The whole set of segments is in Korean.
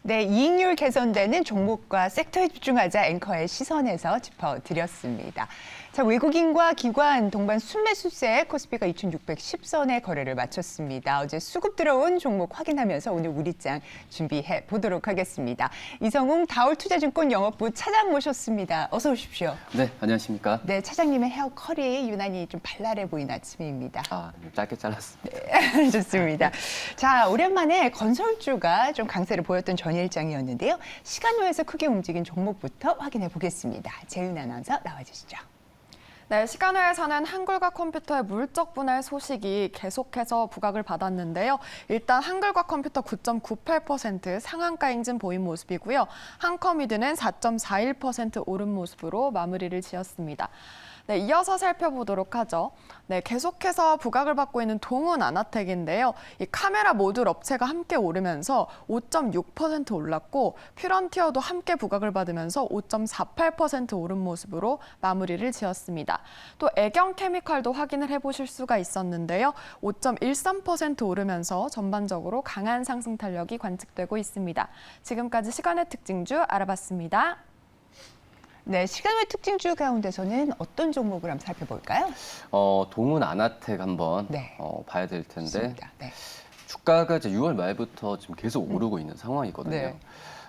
네, 이익률 개선되는 종목과 섹터에 집중하자 앵커의 시선에서 짚어드렸습니다. 자, 외국인과 기관 동반 순매수세 코스피가 2,610선의 거래를 마쳤습니다. 어제 수급 들어온 종목 확인하면서 오늘 우리장 준비해 보도록 하겠습니다. 이성웅 다올투자증권 영업부 차장 모셨습니다. 어서 오십시오. 네, 안녕하십니까. 네, 차장님의 헤어 컬이 유난히 좀 발랄해 보이는 아침입니다. 짧게 잘랐습니다. 네, 좋습니다. 자, 오랜만에 건설주가 좀 강세를 보였던 전일장이었는데요. 시간외에서 크게 움직인 종목부터 확인해 보겠습니다. 재윤 아나운서 나와주시죠. 네, 시간외에서는 한글과 컴퓨터의 물적 분할 소식이 계속해서 부각을 받았는데요. 일단 한글과 컴퓨터 9.98% 상한가 행진 보인 모습이고요. 한컴이드는 4.41% 오른 모습으로 마무리를 지었습니다. 네, 이어서 살펴보도록 하죠. 네, 계속해서 부각을 받고 있는 동훈 아나텍인데요. 이 카메라 모듈 업체가 함께 오르면서 5.6% 올랐고 퓨런티어도 함께 부각을 받으면서 5.48% 오른 모습으로 마무리를 지었습니다. 또 애경 케미칼도 확인을 해보실 수가 있었는데요. 5.13% 오르면서 전반적으로 강한 상승 탄력이 관측되고 있습니다. 지금까지 시간의 특징주 알아봤습니다. 네, 시간외 특징주 가운데서는 어떤 종목을 한번 살펴볼까요? 동훈 아나텍 한번 네. 봐야 될 텐데 좋습니다. 네. 주가가 이제 6월 말부터 지금 계속 오르고 있는 상황이거든요. 네.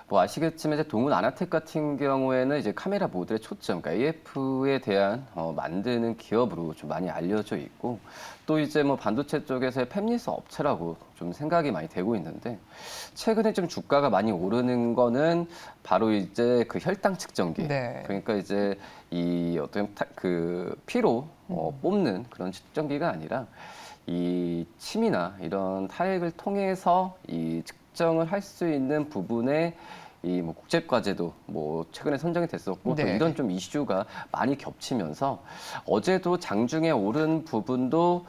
뭐 아시겠지만 이제 동훈 아나텍 같은 경우에는 이제 카메라 모듈의 초점, 그러니까 AF에 대한 만드는 기업으로 좀 많이 알려져 있고 또 이제 뭐 반도체 쪽에서의 팹리스 업체라고 좀 생각이 많이 되고 있는데 최근에 좀 주가가 많이 오르는 거는 바로 이제 그 혈당 측정기, 네. 그러니까 이제 이 어떤 그 피로 뽑는 그런 측정기가 아니라 이 침이나 이런 타액을 통해서 이 측정을 할 수 있는 부분에 이 뭐 국제과제도 뭐 최근에 선정이 됐었고 또 네. 이런 좀 이슈가 많이 겹치면서 어제도 장중에 오른 부분도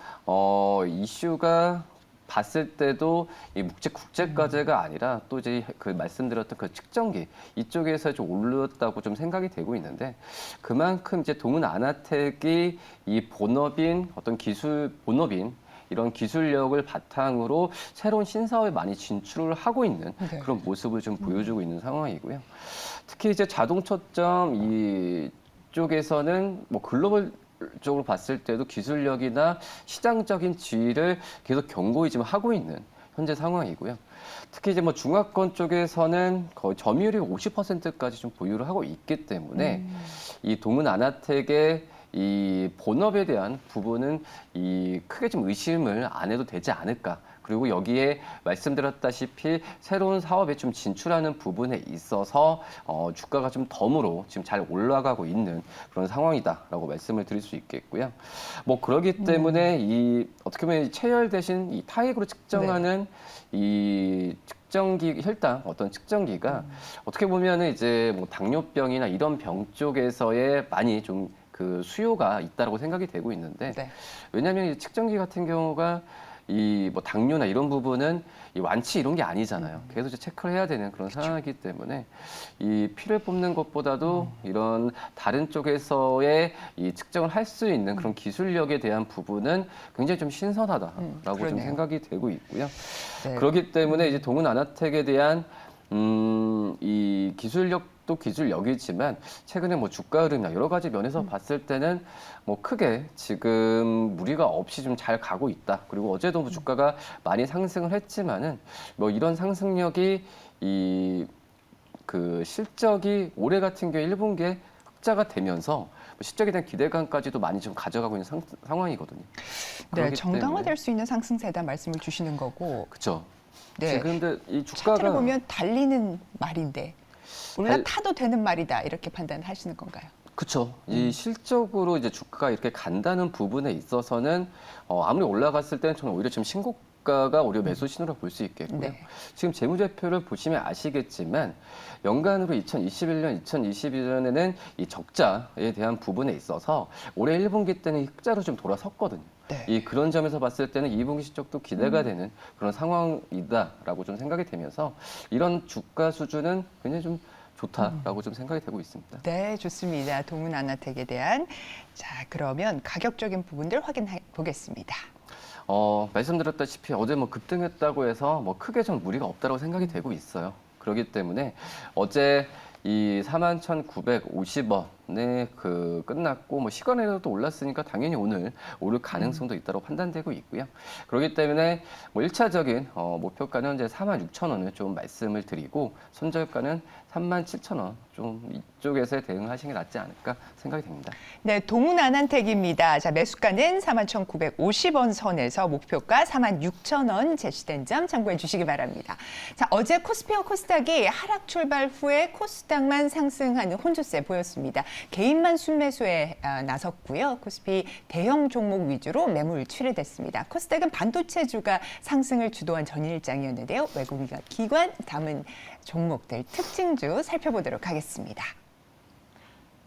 이슈가 봤을 때도 이 국제과제가 아니라 또 이제 그 말씀드렸던 그 측정기 이쪽에서 좀 올랐다고 좀 생각이 되고 있는데 그만큼 이제 동훈 아나텍이 이 본업인 어떤 기술 본업인 이런 기술력을 바탕으로 새로운 신사업에 많이 진출을 하고 있는 네. 그런 모습을 좀 보여주고 있는 상황이고요. 특히 이제 자동 초점 이쪽에서는 뭐 글로벌 쪽으로 봤을 때도 기술력이나 시장적인 지위를 계속 견고히 지금 하고 있는 현재 상황이고요. 특히 이제 뭐 중화권 쪽에서는 거의 점유율이 50%까지 좀 보유를 하고 있기 때문에 이 동훈 아나텍의 이 본업에 대한 부분은 이 크게 좀 의심을 안 해도 되지 않을까. 그리고 여기에 말씀드렸다시피 새로운 사업에 좀 진출하는 부분에 있어서 주가가 좀 덤으로 지금 잘 올라가고 있는 그런 상황이다라고 말씀을 드릴 수 있겠고요. 뭐 그러기 때문에 이 어떻게 보면 체열 대신 이 타액으로 측정하는 이 측정기 혈당 어떤 측정기가 어떻게 보면은 이제 뭐 당뇨병이나 이런 병 쪽에서의 많이 좀 그 수요가 있다라고 생각이 되고 있는데 네. 왜냐하면 이 측정기 같은 경우가 이 뭐 당뇨나 이런 부분은 이 완치 이런 게 아니잖아요. 계속 이제 체크를 해야 되는 그런 상황이기 때문에 이 피를 뽑는 것보다도 이런 다른 쪽에서의 이 측정을 할 수 있는 그런 기술력에 대한 부분은 굉장히 좀 신선하다라고 좀 그러네요. 생각이 되고 있고요. 네. 그렇기 때문에 이제 동훈 아나텍에 대한 이 기술력도 기술력이지만 최근에 뭐 주가 흐름이나 여러 가지 면에서 봤을 때는 뭐 크게 지금 무리가 없이 좀 잘 가고 있다. 그리고 어제도 뭐 주가가 많이 상승을 했지만은 뭐 이런 상승력이 이 그 실적이 올해 같은 경우에 1분기에 흑자가 되면서 뭐 실적에 대한 기대감까지도 많이 좀 가져가고 있는 상황이거든요. 네, 그렇기 정당화될 수 있는 상승세다 말씀을 주시는 거고. 그렇죠. 네. 지금 근데 이 차트를 주가가 보면 달리는 말인데 올라타도 되는 말이다 이렇게 판단하시는 건가요? 그렇죠. 이 실적으로 이제 주가가 이렇게 간다는 부분에 있어서는 아무리 올라갔을 때는 저는 오히려 지금 신고가가 오히려 매수 신호라 볼 수 있겠고요. 네. 지금 재무제표를 보시면 아시겠지만 연간으로 2021년, 2022년에는 이 적자에 대한 부분에 있어서 올해 1분기 때는 흑자로 좀 돌아섰거든요. 네. 이 그런 점에서 봤을 때는 2분기 실적도 기대가 되는 그런 상황이다라고 좀 생각이 되면서 이런 주가 수준은 굉장히 좀 좋다라고 좀 생각이 되고 있습니다. 네, 좋습니다. 동훈 아나텍에 대한 자, 그러면 가격적인 부분들 확인해 보겠습니다. 말씀드렸다시피 어제 뭐 급등했다고 해서 뭐 크게 좀 무리가 없다고 생각이 되고 있어요. 그렇기 때문에 어제 이 41,950원에 끝났고 뭐 시간에도 올랐으니까 당연히 오늘 오를 가능성도 있다고 판단되고 있고요. 그렇기 때문에 뭐 1차적인 목표가는 이제 46,000원을 좀 말씀을 드리고 손절가는 37,000원 좀 이쪽에서 대응하시는 게 낫지 않을까 생각이 됩니다. 네, 동훈아난텍입니다. 자, 매수가는 41,950원 선에서 목표가 46,000원 제시된 점 참고해 주시기 바랍니다. 자, 어제 코스피와 코스닥이 하락 출발 후에 코스닥만 상승하는 혼조세 보였습니다. 개인만 순매수에 나섰고요. 코스피 대형 종목 위주로 매물 출회됐습니다. 코스닥은 반도체주가 상승을 주도한 전일장이었는데요. 외국인과 기관 담은 종목들 특징주 살펴보도록 하겠습니다.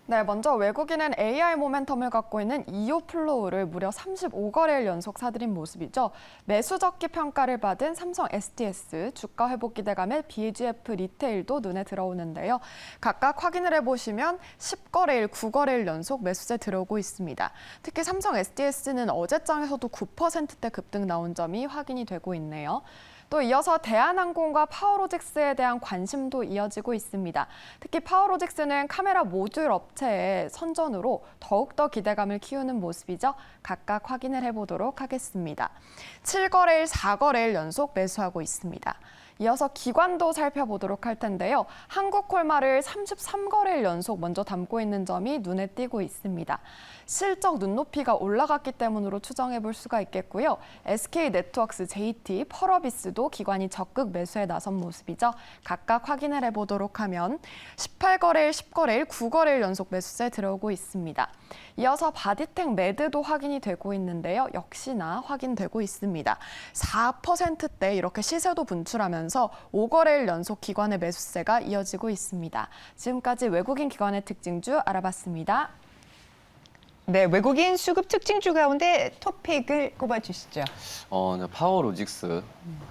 네, 먼저 외국인은 AI 모멘텀을 갖고 있는 이오플로우를 무려 35거래일 연속 사들인 모습이죠. 매수 적기 평가를 받은 삼성 SDS, 주가 회복 기대감에 BGF 리테일도 눈에 들어오는데요. 각각 확인을 해보시면 10거래일, 9거래일 연속 매수세 들어오고 있습니다. 특히 삼성 SDS는 어제장에서도 9%대 급등 나온 점이 확인이 되고 있네요. 또 이어서 대한항공과 파워로직스에 대한 관심도 이어지고 있습니다. 특히 파워로직스는 카메라 모듈 업체의 선전으로 더욱더 기대감을 키우는 모습이죠. 각각 확인을 해보도록 하겠습니다. 7거래일, 4거래일 연속 매수하고 있습니다. 이어서 기관도 살펴보도록 할 텐데요. 한국콜마를 33거래일 연속 먼저 담고 있는 점이 눈에 띄고 있습니다. 실적 눈높이가 올라갔기 때문으로 추정해 볼 수가 있겠고요. SK네트워크스, JT, 펄어비스도 기관이 적극 매수에 나선 모습이죠. 각각 확인을 해보도록 하면 18거래일, 10거래일, 9거래일 연속 매수세 들어오고 있습니다. 이어서 바디텍 매드도 확인이 되고 있는데요. 역시나 확인되고 있습니다. 4%대 이렇게 시세도 분출하면서 5거래일 연속 기관의 매수세가 이어지고 있습니다. 지금까지 외국인 기관의 특징주 알아봤습니다. 네, 외국인 수급 특징주 가운데 토픽을 꼽아주시죠. 네, 파워로직스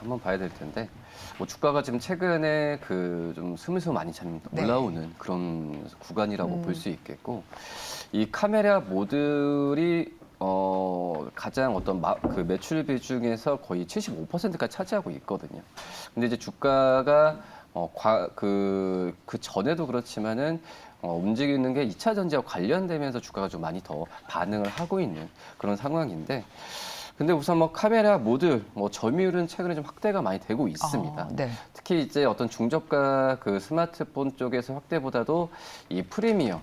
한번 봐야 될 텐데 뭐 주가가 지금 최근에 좀 스물스물 많이 참 네. 올라오는 그런 구간이라고 볼 수 있겠고 이 카메라 모듈이 가장 매출 비중에서 거의 75%까지 차지하고 있거든요. 근데 이제 주가가 그 전에도 그렇지만은 움직이는 게 2차 전지와 관련되면서 주가가 좀 많이 더 반응을 하고 있는 그런 상황인데, 근데 우선 뭐 카메라 모듈, 점유율은 최근에 좀 확대가 많이 되고 있습니다. 네. 특히 이제 어떤 중저가 스마트폰 쪽에서 확대보다도 이 프리미엄,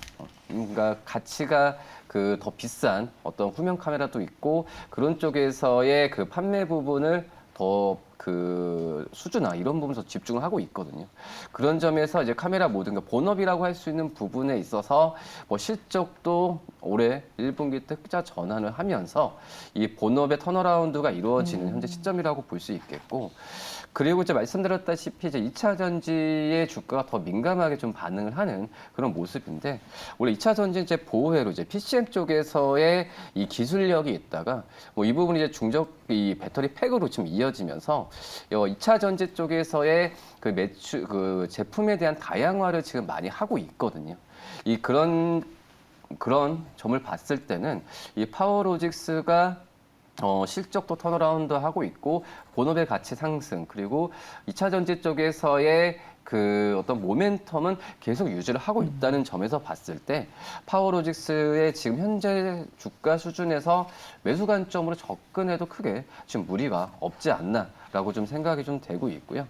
그러니까 가치가 더 비싼 어떤 후면 카메라도 있고 그런 쪽에서의 판매 부분을 더 수주나 이런 부분에서 집중을 하고 있거든요. 그런 점에서 이제 카메라 모듈, 본업이라고 할 수 있는 부분에 있어서 실적도 올해 1분기 때 흑자 전환을 하면서 이 본업의 턴어라운드가 이루어지는 현재 시점이라고 볼 수 있겠고, 그리고 이제 말씀드렸다시피 이제 2차 전지의 주가가 더 민감하게 좀 반응을 하는 그런 모습인데, 원래 2차 전지 이제 보호회로 이제 PCM 쪽에서의 이 기술력이 있다가 이 부분이 이제 이 배터리 팩으로 지금 이어지면서 2차 전지 쪽에서의 제품에 대한 다양화를 지금 많이 하고 있거든요. 그런 점을 봤을 때는 이 파워로직스가 실적도 턴어라운드 하고 있고 본업의 가치 상승, 그리고 2차 전지 쪽에서의 어떤 모멘텀은 계속 유지를 하고 있다는 점에서 봤을 때 파워로직스의 지금 현재 주가 수준에서 매수 관점으로 접근해도 크게 지금 무리가 없지 않나라고 좀 생각이 좀 되고 있고요.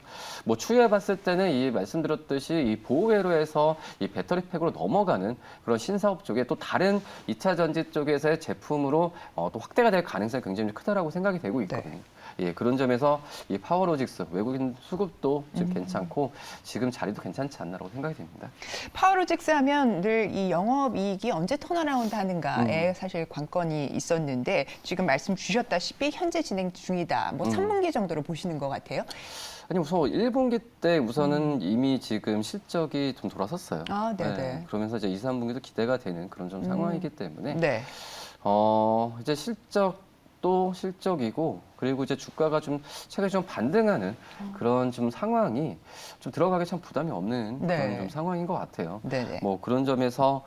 추후에 봤을 때는 이 말씀드렸듯이 이 보호회로에서 이 배터리 팩으로 넘어가는 그런 신사업 쪽에 또 다른 2차 전지 쪽에서의 제품으로 또 확대가 될 가능성이 굉장히 크다라고 생각이 되고 있거든요. 네. 예, 그런 점에서 이 파워로직스 외국인 수급도 지금 괜찮고 지금 자리도 괜찮지 않나라고 생각이 됩니다. 파워로직스 하면 늘 이 영업이익이 언제 턴어라운드 하는가에 사실 관건이 있었는데 지금 말씀 주셨다시피 현재 진행 중이다. 3분기 정도로 보시는 것 같아요. 아니 우선 1분기 때 우선은 이미 지금 실적이 좀 돌아섰어요. 아, 네네. 그러면서 이제 2, 3분기도 기대가 되는 그런 좀 상황이기 때문에 네. 이제 실적도 실적이고, 그리고 이제 주가가 좀 최근에 좀 반등하는 그런 좀 상황이 좀 들어가기 참 부담이 없는 네. 그런 좀 상황인 것 같아요. 네네. 그런 점에서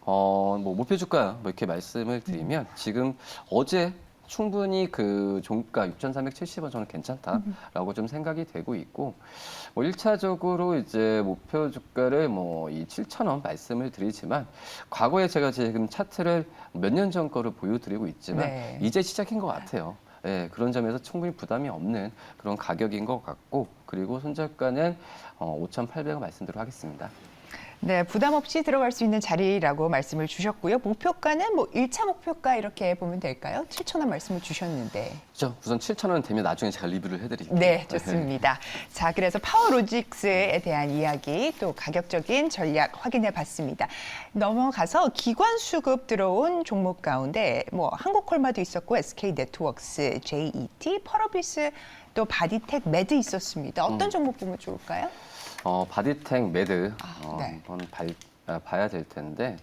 목표 주가 이렇게 말씀을 드리면 지금 어제 충분히 그 종가 6,370원 저는 괜찮다라고 좀 생각이 되고 있고, 뭐 1차적으로 이제 목표 주가를 뭐 이 7,000원 말씀을 드리지만, 과거에 제가 지금 차트를 몇 년 전 거를 보여드리고 있지만 네. 이제 시작인 것 같아요. 예, 그런 점에서 충분히 부담이 없는 그런 가격인 것 같고, 그리고 손절가는 5,800원 말씀드리도록 하겠습니다. 네, 부담 없이 들어갈 수 있는 자리라고 말씀을 주셨고요. 목표가는 뭐 1차 목표가 이렇게 보면 될까요? 7,000원 말씀을 주셨는데. 그렇죠. 우선 7,000원 되면 나중에 제가 리뷰를 해드릴게요. 네, 좋습니다. 자, 그래서 파워로직스에 대한 이야기 또 가격적인 전략 확인해 봤습니다. 넘어가서 기관 수급 들어온 종목 가운데 뭐 한국콜마도 있었고 SK네트워크스, JET, 펄어비스 또 바디텍, 매드 있었습니다. 어떤 종목 보면 좋을까요? 바디텍 매드 네. 한번 봐야 될 텐데,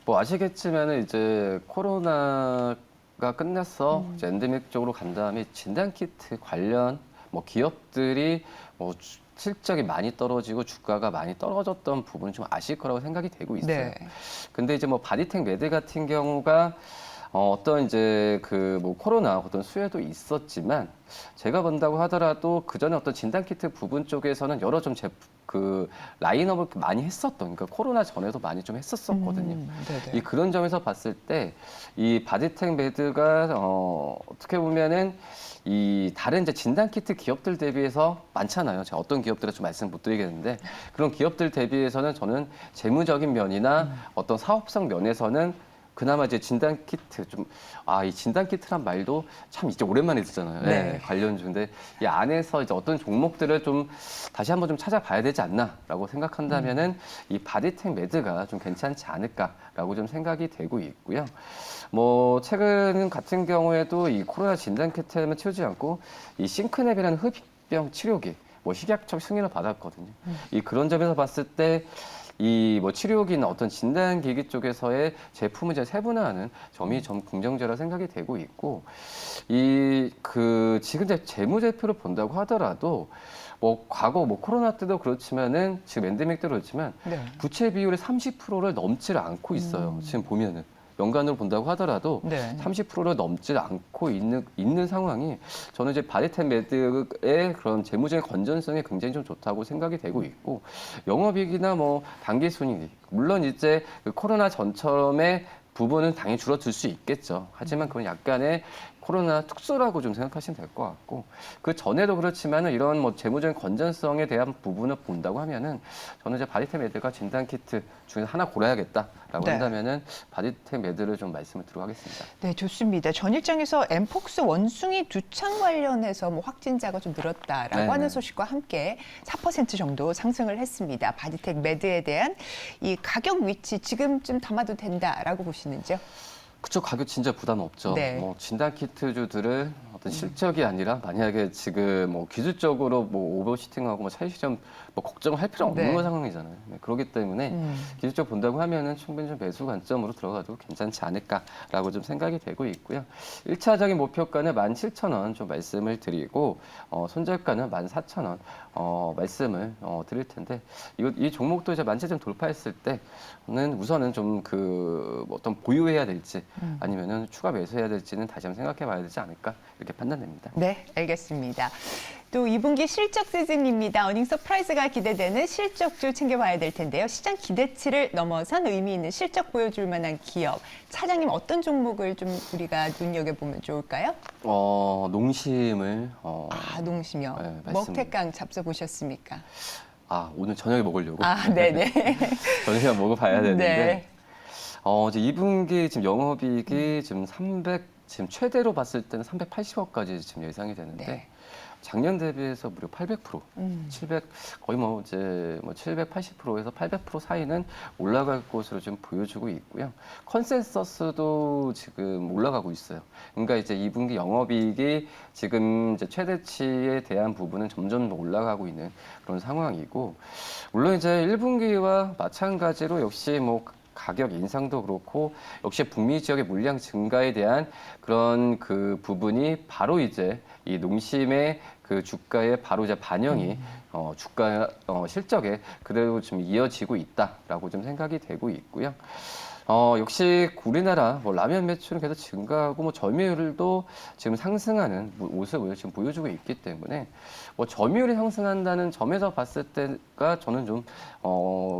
뭐 아시겠지만은 이제 코로나가 끝나서 이제 엔데믹 쪽으로 간 다음에 진단키트 관련 뭐 기업들이 뭐 실적이 많이 떨어지고 주가가 많이 떨어졌던 부분은 좀 아실 거라고 생각이 되고 있어요. 네. 근데 이제 뭐 바디텍 매드 같은 경우가 어떤 이제 그 뭐 코로나 어떤 수혜도 있었지만, 제가 본다고 하더라도 그 전에 어떤 진단키트 부분 쪽에서는 여러 좀 그 라인업을 많이 했었던, 그러니까 코로나 전에도 많이 좀 했었었거든요. 네네. 이 그런 점에서 봤을 때 이 바디텍 매드가 어떻게 보면은 이 다른 이제 진단키트 기업들 대비해서 많잖아요. 제가 어떤 기업들은 좀 말씀 못 드리겠는데, 그런 기업들 대비해서는 저는 재무적인 면이나 어떤 사업성 면에서는 그나마 이제 진단키트 이 진단키트란 말도 참 이제 오랜만에 듣잖아요. 네. 관련주인데 이 안에서 이제 어떤 종목들을 좀 다시 한번 좀 찾아봐야 되지 않나라고 생각한다면은 이 바디텍 매드가 좀 괜찮지 않을까라고 좀 생각이 되고 있고요. 뭐 최근 같은 경우에도 이 코로나 진단키트만 채우지 않고 이 싱크랩이라는 흡입병 치료기 뭐 식약처 승인을 받았거든요. 이 그런 점에서 봤을 때 이 뭐 치료기나 어떤 진단기기 쪽에서의 제품을 이제 세분화하는 점이 좀 긍정적이라고 생각이 되고 있고, 이 그 지금 이제 재무제표를 본다고 하더라도 뭐 과거 뭐 코로나 때도 그렇지만은 지금 엔데믹 때도 그렇지만 네. 부채 비율이 30%를 넘지를 않고 있어요. 지금 보면은. 연간으로 본다고 하더라도 네. 30%를 넘지 않고 있는 상황이, 저는 이제 바디텍 매드의 그런 재무적인 건전성이 굉장히 좀 좋다고 생각이 되고 있고, 영업이익이나 뭐 당기순이익, 물론 이제 그 코로나 전처럼의 부분은 당연히 줄어들 수 있겠죠. 하지만 그건 약간의 코로나 특수라고 좀 생각하시면 될 것 같고, 그 전에도 그렇지만은 이런 뭐 재무적인 건전성에 대한 부분을 본다고 하면은, 저는 이제 바디텍 매드가 진단키트 중에서 하나 고려야겠다라고 네. 한다면은 바디텍 매드를 좀 말씀을 드리겠습니다. 네, 좋습니다. 전 일장에서 엠폭스 원숭이 두창 관련해서 뭐 확진자가 좀 늘었다라고 네네. 하는 소식과 함께 4% 정도 상승을 했습니다. 바디텍 매드에 대한 이 가격 위치 지금쯤 담아도 된다라고 보시는지요? 그쪽 가격 진짜 부담 없죠. 네. 뭐 진단키트주들을 어떤 실적이 아니라 만약에 지금 뭐 기술적으로 뭐 오버슈팅하고 뭐 차익실현 뭐 걱정할 필요 없는 네. 상황이잖아요. 네, 그렇기 때문에 기술적 본다고 하면은 충분히 좀 매수 관점으로 들어가도 괜찮지 않을까라고 좀 생각이 되고 있고요. 1차적인 목표가는 17,000원 좀 말씀을 드리고, 손절가는 14,000원 말씀을 드릴 텐데, 이 종목도 이제 17,000원 돌파했을 때는 우선은 좀 그 어떤 보유해야 될지 아니면은 추가 매수해야 될지는 다시 한번 생각해 봐야 되지 않을까, 이렇게 판단됩니다. 네, 알겠습니다. 또 2분기 실적 시즌입니다. 어닝 서프라이즈가 기대되는 실적주 챙겨봐야 될 텐데요. 시장 기대치를 넘어선 의미 있는 실적 보여줄 만한 기업. 차장님 어떤 종목을 좀 우리가 눈여겨보면 좋을까요? 농심을 농심이요. 네, 말씀- 먹태깡 잡숴보셨습니까? 오늘 저녁에 먹으려고 네네. 저녁에 먹어봐야 되는데, 네. 이제 2분기 지금 영업이익이 지금 지금 최대로 봤을 때는 380억까지 지금 예상이 되는데, 네. 작년 대비해서 무려 800%, 700 거의 뭐 이제 뭐 780%에서 800% 사이는 올라갈 것으로 좀 보여주고 있고요. 컨센서스도 지금 올라가고 있어요. 그러니까 이제 2분기 영업이익이 지금 이제 최대치에 대한 부분은 점점 더 올라가고 있는 그런 상황이고, 물론 이제 1분기와 마찬가지로 역시 뭐 가격 인상도 그렇고 역시 북미 지역의 물량 증가에 대한 그런 그 부분이 바로 이제 이 농심의 그 주가에 바로 이제 반영이 주가 실적에 그대로 좀 이어지고 있다라고 좀 생각이 되고 있고요. 역시 우리나라 뭐 라면 매출은 계속 증가하고 뭐 점유율도 지금 상승하는 모습을 지금 보여주고 있기 때문에 뭐 점유율이 상승한다는 점에서 봤을 때가 저는 좀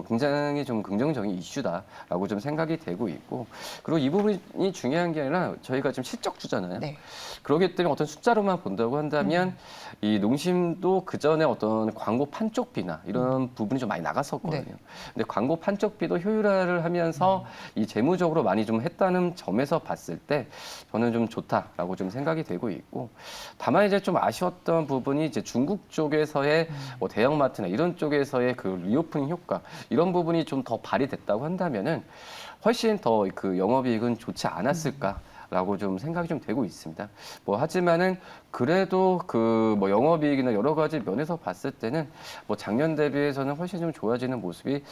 굉장히 좀 긍정적인 이슈다라고 좀 생각이 되고 있고, 그리고 이 부분이 중요한 게 아니라 저희가 지금 실적주잖아요. 네. 그렇기 때문에 어떤 숫자로만 본다고 한다면 이 농심도 그 전에 어떤 광고 판촉비나 이런 부분이 좀 많이 나갔었거든요. 네. 근데 광고 판촉비도 효율화를 하면서 이 재무적으로 많이 좀 했다는 점에서 봤을 때 저는 좀 좋다라고 좀 생각이 되고 있고, 다만 이제 좀 아쉬웠던 부분이 이제 중국 쪽에서의 뭐 대형마트나 이런 쪽에서의 그 리오프닝 효과 이런 부분이 좀 더 발휘됐다고 한다면은 훨씬 더 그 영업이익은 좋지 않았을까. 라고 좀 생각이 좀 되고 있습니다. 뭐 하지만은 그래도 그 뭐 영업이익이나 여러 가지 면에서 봤을 때는 뭐 작년 대비해서는 훨씬 좀 좋아지는 모습이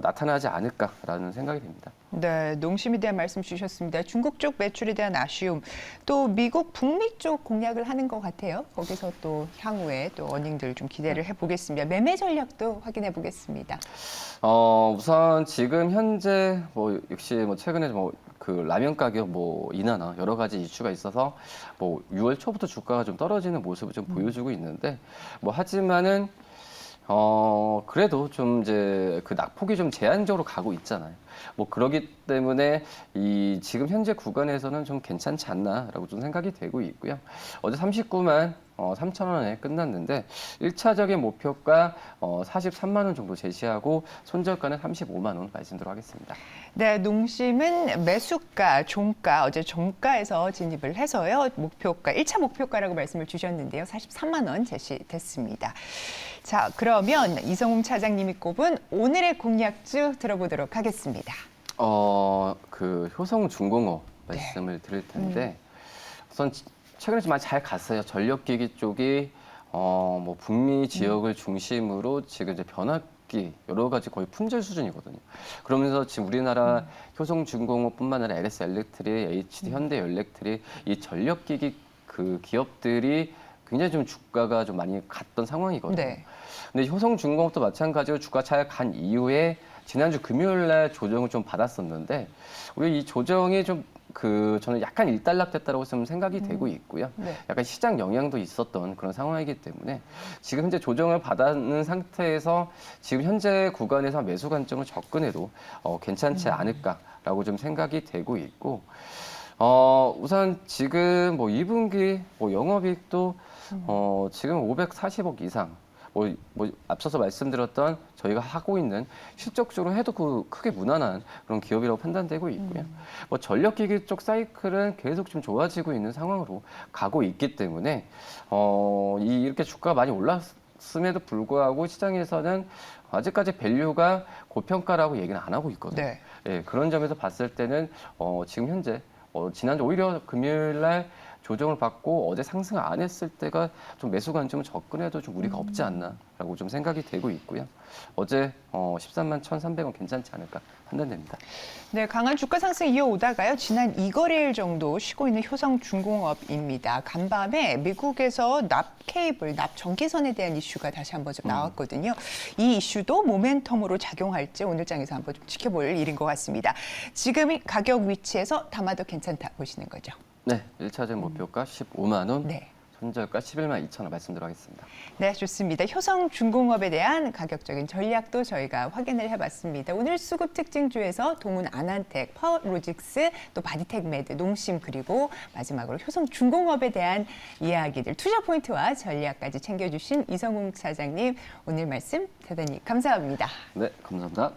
나타나지 않을까라는 생각이 듭니다. 네, 농심에 대한 말씀 주셨습니다. 중국 쪽 매출에 대한 아쉬움, 또 미국 북미 쪽 공략을 하는 것 같아요. 거기서 또 향후에 또 어닝들 좀 기대를 해보겠습니다. 매매 전략도 확인해 보겠습니다. 우선 지금 현재 뭐 역시 뭐 최근에 뭐 그 라면 가격 뭐 인하나 여러 가지 이슈가 있어서 뭐 6월 초부터 주가가 좀 떨어지는 모습을 좀 보여주고 있는데, 뭐 하지만은 그래도 좀 이제 그 낙폭이 좀 제한적으로 가고 있잖아요. 뭐 그러기 때문에 이 지금 현재 구간에서는 좀 괜찮지 않나라고 좀 생각이 되고 있고요. 어제 39만 3천 원에 끝났는데 1차적인 목표가 43만 원 정도 제시하고 손절가는 35만 원 말씀드리도록 하겠습니다. 네, 농심은 매수가, 종가, 어제 종가에서 진입을 해서요. 목표가, 1차 목표가라고 말씀을 주셨는데요. 43만 원 제시됐습니다. 자, 그러면 이성웅 차장님이 꼽은 오늘의 공략주 들어보도록 하겠습니다. 그 효성중공업 말씀을 드릴 텐데, 우선 최근에 좀 많이 잘 갔어요. 전력기기 쪽이 뭐 북미 지역을 중심으로 지금 이제 변압기 여러 가지 거의 품절 수준이거든요. 그러면서 지금 우리나라 효성중공업뿐만 아니라 LS 엘렉트릭, HD 현대열렉트릭 이 전력기기 그 기업들이 굉장히 좀 주가가 좀 많이 갔던 상황이거든요. 네. 근데 효성중공업도 마찬가지로 주가 잘 간 이후에 지난주 금요일 날 조정을 좀 받았었는데, 우리 이 조정이 좀 저는 약간 일단락됐다고 좀 생각이 되고 있고요. 네. 약간 시장 영향도 있었던 그런 상황이기 때문에 지금 현재 조정을 받는 상태에서 지금 현재 구간에서 매수 관점을 접근해도 괜찮지 않을까라고 좀 생각이 되고 있고, 우선 지금 뭐 2분기 뭐 영업이익도 지금 540억 이상, 뭐 앞서서 말씀드렸던 저희가 하고 있는 실적적으로 해도 크게 무난한 그런 기업이라고 판단되고 있고요. 뭐 전력기기 쪽 사이클은 계속 좀 좋아지고 있는 상황으로 가고 있기 때문에 이렇게 주가가 많이 올랐음에도 불구하고 시장에서는 아직까지 밸류가 고평가라고 얘기는 안 하고 있거든요. 네. 예, 그런 점에서 봤을 때는 지금 현재 지난주 오히려 금요일 날 조정을 받고 어제 상승 안 했을 때가 좀 매수 관점을 접근해도 좀 무리가 없지 않나라고 좀 생각이 되고 있고요. 어제 13만 1,300원 괜찮지 않을까 판단됩니다. 네, 강한 주가 상승 이어오다가요. 지난 2거래일 정도 쉬고 있는 효성중공업입니다. 간밤에 미국에서 납 케이블, 납 전기선에 대한 이슈가 다시 한번 좀 나왔거든요. 이 이슈도 모멘텀으로 작용할지 오늘 장에서 한번 좀 지켜볼 일인 것 같습니다. 지금 가격 위치에서 담아도 괜찮다 보시는 거죠? 네, 1차적 목표가 15만 원, 네. 손절가 11만 2천 원 말씀드리도록 하겠습니다. 네, 좋습니다. 효성중공업에 대한 가격적인 전략도 저희가 확인을 해봤습니다. 오늘 수급 특징주에서 동훈 아난텍, 파워로직스, 또 바디텍메드, 농심, 그리고 마지막으로 효성중공업에 대한 이야기들, 투자 포인트와 전략까지 챙겨주신 이성웅 차장님, 오늘 말씀 대단히 감사합니다. 네, 감사합니다.